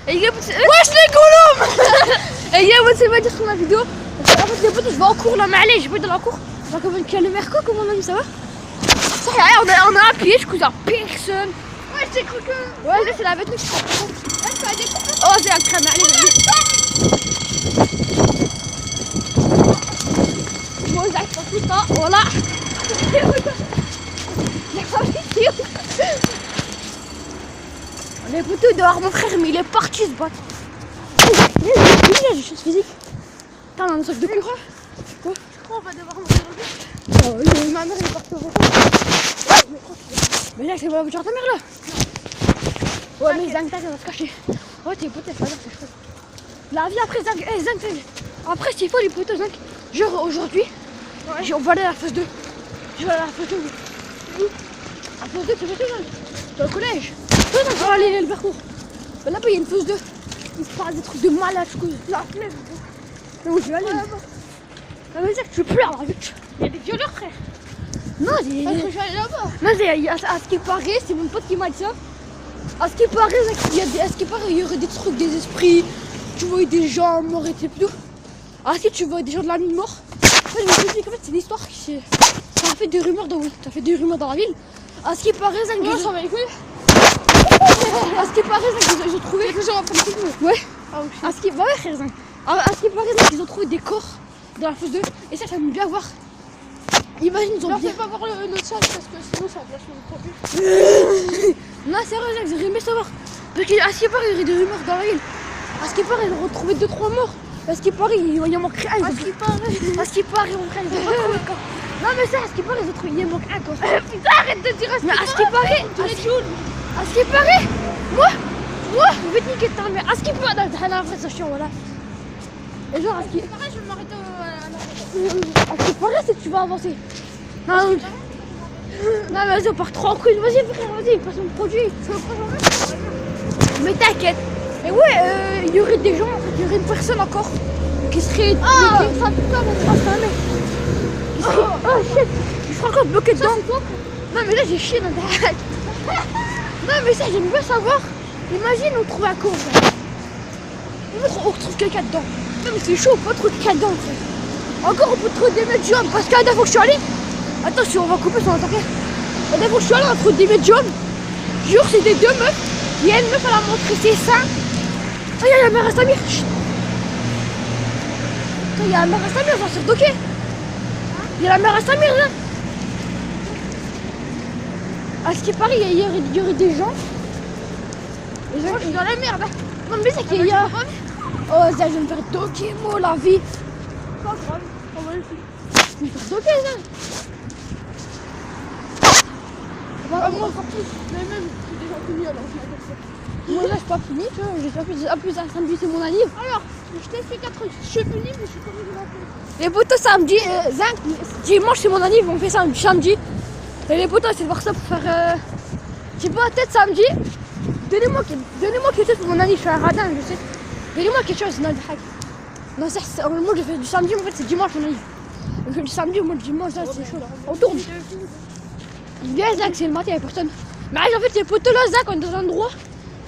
Et wesh les Gollum. Et c'est pas dire sur la vidéo. En fait les potes je vais en cours là, mais allez je vais dans la cour. Je vais comme quel merco comme on a dit ça va. Ça on a appuyé, je cousin personne. Ouais j'ai cru que. Ouais là c'est la bête qui se prend. Oh c'est un crème, allez vas-y. Moi j'arrive pas tout le temps, voilà. On est plutôt dehors mon frère mais il est parti se battre. Il y a des choses physiques. Putain, on a un sac de cours. Quoi? Je crois qu'on va devoir monter dans le bus. Ma mère elle est partie au repas. Mais là c'est pas la voiture de ta mère là. Ouais mais Zang t'arrives à se cacher. Ouais t'es potes, c'est chaud. La vie après Zang, Zang. Après s'il faut les potes Zang. Genre aujourd'hui, on va aller à la phase 2. Je vais aller à la phase 2. La phase 2 tu fais tout Zang. Dans le collège. Toi on va aller le parcours. Là-bas il y a une phase 2. Il se passe des trucs de malade, je couille. La flemme. Non, je vais aller. Ça veut dire que tu pleures là, vite. Il y a des violeurs, frère. Non, je vais aller là-bas. Non, à ce qui paraît, c'est mon pote qui m'a dit ça. À ce qui paraît, il y aurait des trucs, des esprits. Tu vois des gens morts et tout. Ah, si tu vois des gens de la nuit morts. Je me suis dit qu'en fait, c'est une histoire qui ça a fait des rumeurs dans la ville. À ce qui paraît, ça va les couilles. À ce qui paraît, ils ont trouvé. Ouais. Ah, oui. À ce qui paraît, ils ont trouvé des corps dans la fosse 2. Et ça me bien voir. Imagine, ils ont bien. bien. Fais pas voir notre sac parce que sinon ça va bien sur notre but. Non, sérieux, j'aurais aimé savoir. Parce qu'à ce qui paraît, il y aurait des rumeurs dans la ville. À ce qui paraît, ils ont retrouvé 2-3 morts. À ce qui paraît, il en manquerait un. À ce qui paraît, mon frère, ils ont pas trouvé de corps. Non, mais ça, à ce qui paraît, ils ont trouvé, il manque un corps. Putain, arrête de dire à ce mais à ce qui paraît, à ce qui paraît, moi, je vais te niquer ta mère. À ce qui paraît, dans la vraie, c'est chiant, voilà. Et genre, à ce qui paraît, je vais m'arrêter à ce qui paraît, c'est que tu vas avancer. Non, mais vas-y, on part trop en couille. Vas-y, frère, vas-y, passe mon produit. Mais t'inquiète. Et ouais, il y aurait des gens, en fait, il y aurait une personne encore qui serait. Ah, ça putain, mon frère, c'est un mec. Oh shit, je serais encore bloqué dedans. Non, mais là, j'ai chié dans ta tête. Non, mais ça, j'aime bien savoir. Imagine, on trouve un corps. On trouve quelqu'un dedans. Non, mais c'est chaud, on peut trouver quelqu'un dedans, frère. Encore, on peut trouver des mecs jaunes. Parce qu'à la dernière fois que je suis allé. Attention, on va couper son attaquer. La dernière fois que je suis allé, on a trouvé des mecs jaunes. Jure, c'était 2 meufs. Il y a une meuf, elle a montré ses seins. Oh, il y a la mère à Samir. Il y a la mère à Samir, on va se redoquer. Il y a la mère à Samir, là. À ce qui paraît, il y aurait des gens. Moi, je suis dans la merde. Non, mais c'est qu'il y a. Oh, ça, je vais me faire docker, moi, la vie. Pas grave, on va le faire. Je vais me faire docker, ça. Moi, encore plus. Mais même, c'est déjà fini alors, je m'appelle ça. Moi, là, je suis pas fini, tu vois. J'ai pas plus. En plus, samedi, c'est mon anniv. Alors, je t'ai fait 4 trucs. Je suis fini, mais je suis comme une enfant. Les potos, samedi, dimanche, c'est mon anniv, on fait ça samedi. Et les potos, c'est de voir ça pour faire. Je sais pas, peut-être samedi. Donnez-moi quelque chose pour mon anniv, je suis un radin, je sais. Donnez-moi quelque chose, non, non, ça, moi, je fais du samedi, en fait, c'est dimanche mon anniv. Je fais du samedi, moi, le dimanche, là, c'est chaud. On tourne. Bien, Zach, c'est le matin, il n'y a personne. Mais en fait, les potos là, Zach, on est dans un endroit.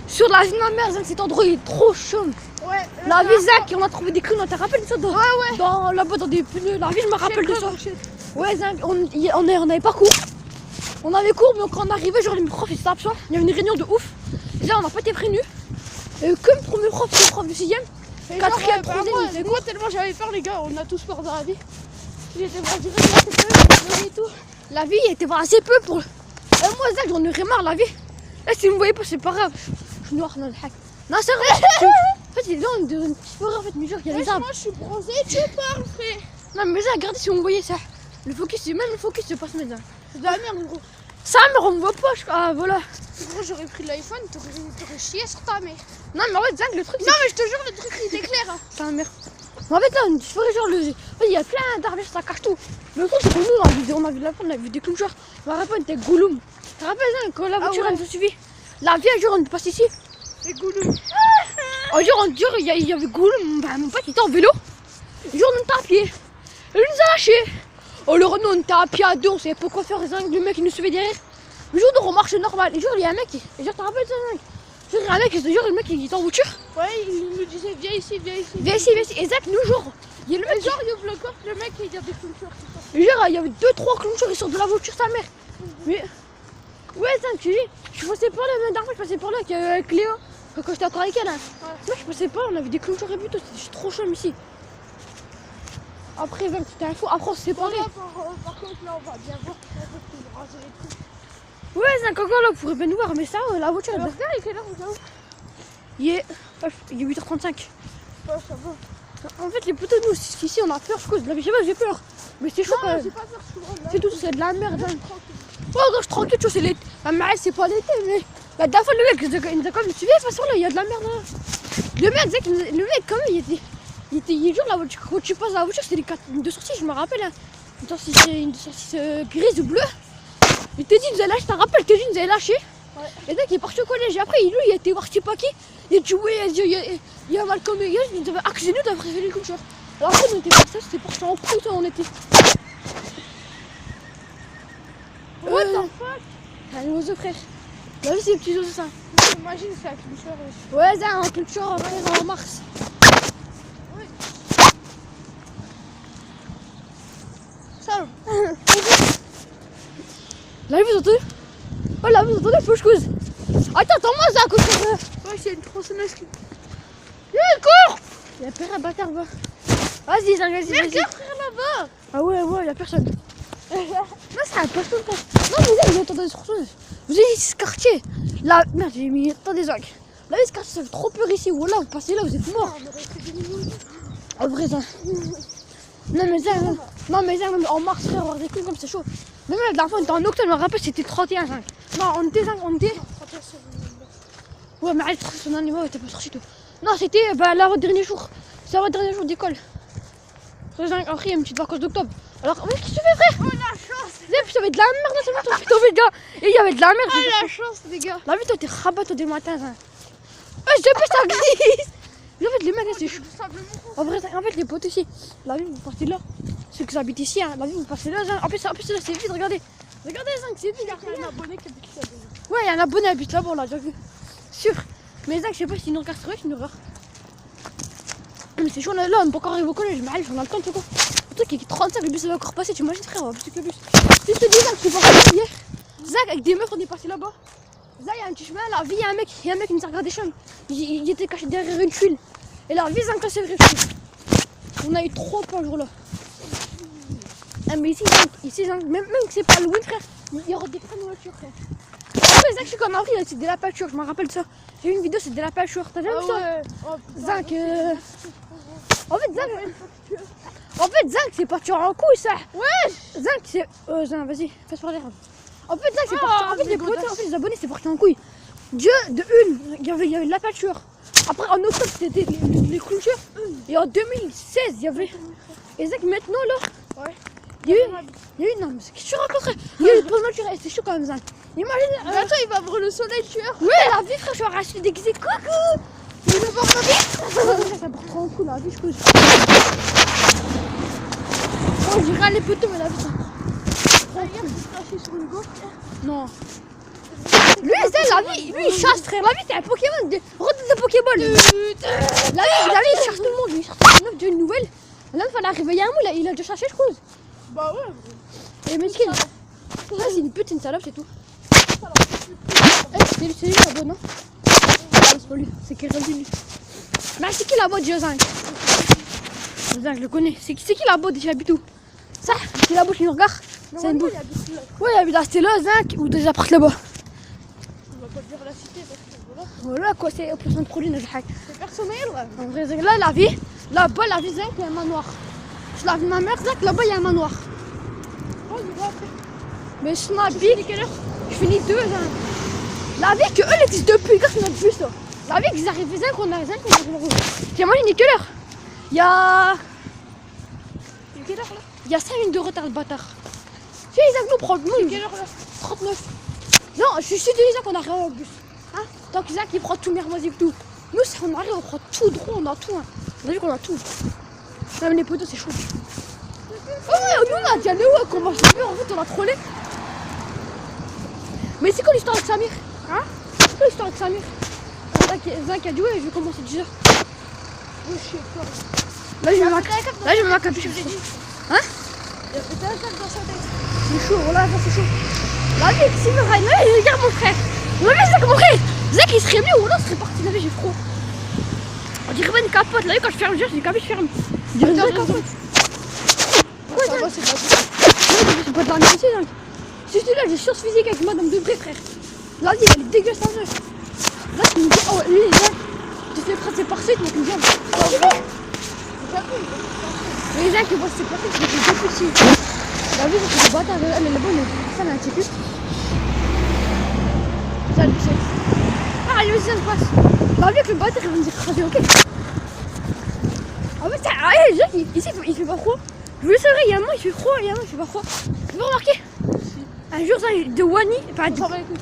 Sur la vie de ma mère, Zach, cet endroit, il est trop chaud. Ouais. La vie, Zach, on a trouvé des crues, tu te rappelles ça? Ouais. Là-bas, dans des pneus. La vie, je me rappelle de ça. Ouais, Zach, on avait pas cours. On avait cours, mais quand on arrivait, genre, les profs, ils étaient absents. Il y avait une réunion de ouf. Et là, on n'a pas été prévenus. Comme premier prof, c'est le prof du 6ème. 4ème, 3ème, moi, tellement j'avais peur, les gars, on a tous peur dans la vie. Il était voir direct, et tout. La vie, il était voir assez peu pour. Moi, Zach, j'en aurais marre, la vie. Là, si vous me voyez pas, c'est pas grave. Je suis noir dans le hack. Non, c'est vrai. En fait, les gens, ils ont une petite forêt, en fait, mais genre, il y a des arbres. Moi, je suis bronzé, tu parles, frère. Non, mais Zach, regardez si vous me voyez ça. Le focus, même le focus, c'est pas se mettre là. C'est de la merde, gros. Ça, mais on me voit pas. Ah, voilà. Gros, j'aurais pris l'iPhone, t'aurais chié sur ta mère. Non, mais en fait, Zach, le truc. Non, mais je te jure, le truc, il était clair. C'est un merde. En fait, là, une petite forêt, genre, il y a plein d'arbres, ça cache tout. Le truc, c'est que nous, on a vu la fin, on a vu des clowns, genre, je me rappelle, on était Gollum. Tu te rappelles, hein, quand la voiture, elle nous suivit. La vie, un jour, on est passé ici. C'est Gollum. Un jour, il y avait Gollum, mon pote, il était en vélo. Un jour, on était à pied. Il nous a lâchés. Oh, le Renault, on était à pied à deux, on savait pas quoi faire, le mec, il nous suivait derrière. Un jour, on marchait normal. Un jour, il y a un mec, et genre, tu te rappelles ça, mec? Frère, un mec, je te jure, le mec il est en voiture. Ouais, il nous disait viens ici, viens ici. Viens ici, viens ici. Et Zach, nous, genre, il y a le mec. Et genre, il ouvre le coffre, le mec il y a des cultures. Genre, il y avait 2-3 clôtures, ils sortent de la voiture, sa mère. Mais. Ouais, Zach, tu dis, je passais par là, la dernière fois, je passais par là avec Léo. Quand j'étais encore avec elle, hein. Moi, je passais pas, on avait des clôtures et tout, c'était trop chaud ici. Après, Zach, c'était un fou. Après, on s'est séparés. Par contre, là, on va bien voir. On va raser les trucs. Ouais, Zach, encore là, vous pourrez bien nous voir, mais ça, la voiture, elle. Regarde, il est quelle heure, regarde. Il est 8h35. Ouais, ça va. En fait, les poteaux, nous, ici, on a peur, je cause. Je sais pas, j'ai peur. Mais c'est chaud quand Non, même. j'ai pas peur, je suis C'est tout, c'est de la merde. Hein. tranquille. Ouais, quand je tranquille, tu vois, c'est l'été. Ah, mais c'est pas l'été, mais. La dernière fois, le mec, il nous a quand même suivi, de toute façon, là, il y a de la merde là. Le mec, quand même, il est dur, la voiture. Quand tu passes la voiture, c'était une deux sorties, je me rappelle. Hein. Une sortie grise ou bleue. Il t'a dit, il nous a lâché, t'as rappelé, il t'a dit, il nous avait lâché. Ouais. Et donc, il est parti au collège. Et après, lui, il était parti pas qui. Il a dit, ouais, il y a mal comme il nous avait accusé nous d'avoir fait les cultures. Alors après, on était parti, c'était parti en couteau, on était. What the fuck? C'est un oiseau, frère. T'as vu ces petits oiseaux, ça? Imagine, c'est un culture. Ouais, c'est un culture, frère, en mars. Ça, Là, vous entendez? Oh là, vous entendez, faut que je cause. Attends-moi, ça, à cause de. ouais, c'est une tronçonneuse qui. Il court! Il y a pire un bâtard, va. Vas-y, Zang, vas-y. Mais regarde, frère, là-bas! Ah ouais, il y a personne. Non, c'est un personne. Non, mais là, vous entendez sur chose. Vous avez dit ce quartier. Là, merde, j'ai mis. Attendez, Zang. Là, ce quartier, ça fait trop peur ici. Voilà, vous passez là, vous êtes morts. On aurait fait des minutes. En vrai, Zang. Non, mais Zang, en mars, frère, avoir des coups comme c'est chaud. Même la dernière fois, on était en octobre, je me rappelle, c'était 31, Zang. Non, on était. Ouais, mais arrête, son animal, t'es pas sorti tout. Non, c'était le dernier jour. C'est le dernier jour d'école. Après, il y a une petite vacance d'octobre. Alors, qu'est-ce que tu fais, frère? Oh la chance! Puis ça avait de la merde, c'est bon, t'as tombé, gars. Et il y avait de la merde. Oh la chance, les gars! La vie, toi, t'es rabat, toi, dès le matin, ça. Je sais pas, ça glisse. En fait, les mecs, c'est chaud. En vrai, en fait, les potes ici, la vie, vous partez là. Ceux qui habitent ici, hein, la vie, vous passez là. En plus, là, c'est vide, regardez. Regardez, c'est vide, Il y a un abonné qui habite là-bas. ouais, il y a un abonné qui habite là-bas, on l'a déjà vu. Sûr. Mais Zach, je sais pas s'il nous regarde sur eux, il nous regarde. Mais c'est chaud, là, on peut encore arriver au collège. Mais allez, on a le temps, tu vois. Le truc, il est 35, le bus va encore passer, tu imagines, frère, on va plus que le bus. Si je te dis, Zach, je suis passé hier. Zach, avec des meufs, on est passé là-bas. Zach, il y a un petit chemin, là, vie, il y a un mec qui nous a regardé chemin. Il était caché derrière une tuile. Et là, vie, Zach, c'est vrai. On a eu trop peur le jour-là. Ah, mais ici, Zach, même que c'est pas loin, frère, il y aura des trains de voiture, frère. Après, Zach, je suis comme Henri, c'est de la pâture, je me rappelle ça. J'ai vu une vidéo, c'est de la pâture. T'as déjà vu ça? Zach, En fait, Zach, c'est parti en couille, ça. Ouais! Zach, c'est. Zach, vas-y, fais parler. En fait, Zach, c'est parti. En fait, les potes, en fait, les abonnés, c'est parti en couille. Dieu, de une, il y avait de la pâture. Après, en octobre, c'était les clôtures. Et en 2016, il y avait. Et Zach, maintenant, là. Ouais. Il y a eu. Non, mais qu'est-ce que tu racontes, frère? Il y a eu trop de voitures, et c'est chaud quand même, Zach. Imagine. Mais attends, il va voir le soleil tueur. Ouais, la vie, frère, je vais arracher déguisé. Coucou! Tu veux voir ma vie? Ça part trop en couille, la vie, je cause. Oh, j'ai râlé plutôt, mais la vie, ça. Regarde, il s'est craché sur une gauche. Non. Lui, c'est la vie, lui, il chasse, frère. La vie, c'est un Pokémon. Regarde de Pokéball. La vie, il cherche tout le monde. Il cherche une meuf d'une nouvelle. Là, il fallait arriver, il y a un moule, il a déjà cherché, je crois. Bah ouais, Et mesquine. Là, c'est une pute, c'est une salope, c'est tout. C'est lui là-bas, non? Ah, c'est pas lui, c'est qui lui. Mais c'est qui là-bas, déjà, Zang? Zang, je le connais. C'est qui là-bas, déjà, habite où? Ça, c'est là-bas qui nous regarde. C'est une boule. Ouais, il habite là, c'était là, Zang, ou déjà parti là-bas. On va pas dire la cité parce que voilà. Voilà quoi, c'est au placement de produit, C'est personnel, là. en vrai, Zang, là, la vie, là-bas, la vie, Zang, il y a un manoir. Je la vie de ma mère, Zang, là-bas, il y a un manoir. Oh, il va après. Mais je m'habille, quelle heure? Je finis 2, Zang. La vie que eux, ils existent depuis, grâce à notre bus, là. La vie qu'ils arrivent, Zang, on a Zang, on arrive en rouge. T'imagines, il est quelle heure? Il y a Quelle heure là? Il y a 5 minutes de retard, le bâtard. Si, Isaac nous prend le monde. Quelle heure là? 39. Non, je suis sûr de Isaac qu'on arrive au bus. Hein? Tant qu'Isaac il prend tout mermoisier et tout. Nous, si on arrive, on prend tout droit, on a tout. Hein. On a vu qu'on a tout. Même les poteaux, c'est chaud. Oh, ouais, nous, on a dit à Léo qu'on va se faire, en fait, on a trollé. Mais c'est quoi l'histoire avec Samir? Hein? C'est quoi l'histoire avec Samir? Zach a dit ouais, je vais commencer déjà. Oui, je sais pas. Là, je vais m'accapucher. Hein? Il y a peut-être un sac dans sa tête. C'est chaud, voilà, ça c'est chaud. La vie, c'est vrai, regarde mon frère. Non, mais Zach, mon frère. Zach, il serait mieux ou non, il serait parti. La vie, j'ai froid. On dirait pas une capote. Là, quand je ferme le jeu, j'ai capé, je ferme. On dirait une capote. Pourquoi Ça va, c'est pas c'est pas de l'animation, Zach. Si je dis là, j'ai sciences physiques avec Madame Debré, frère. La vie, elle est dégueulasse, en jeu. Là, tu me dis, oh, lui, Zach, tu fais prendre ses parcelles, donc il me dit, mais Zach, il voit ses parcelles, c'est des petits. La vie, c'est des bâtards, elle est là-bas, mais ça, elle a un petit peu. Ça, le sexe. Ah, lui aussi, ça se passe. La vie, avec le bâtard, il va nous écraser, ok. Ah, mais ça, Zach, ici, il fait pas froid. Je veux savoir, il y a un moment, il fait froid, il y a un moment, il fait pas froid. Tu peux remarquer? Un jour, ça, de Wani, enfin, On s'en bat les couilles.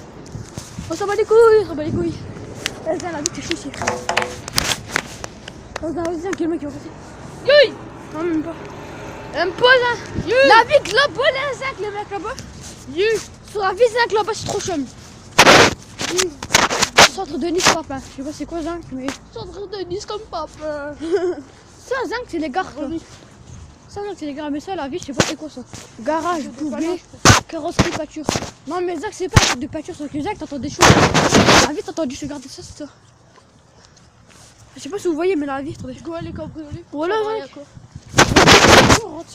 on s'en bat les couilles, on s'en bat les couilles. Là, la vie, c'est chaud ici. On a aussi un quel mec qui va passer. Youi! Non, même pas. Même pas, là. La vie, là-bas, là, Zach, le mec là-bas. Sur la vie, Zach, là-bas, c'est trop chum. Centre de Nice, papa. Je sais pas c'est quoi, Zach, mais. Centre de Nice comme papa. Ça, Zach, c'est les gares. Ça, Zach, c'est les gares. Mais ça, la vie, je sais pas c'est quoi ça. Garage, doublé, carrosserie, pâture. Non, mais Zach, c'est pas un truc de pâture, c'est que Zach, t'entends des choses. La vie, t'as entendu se garder ça, c'est ça. Je sais pas si vous voyez, mais la vie, attendez. Go aller cambrioler. Voilà, Ça va, Zach. y a quoi? On rentre ça.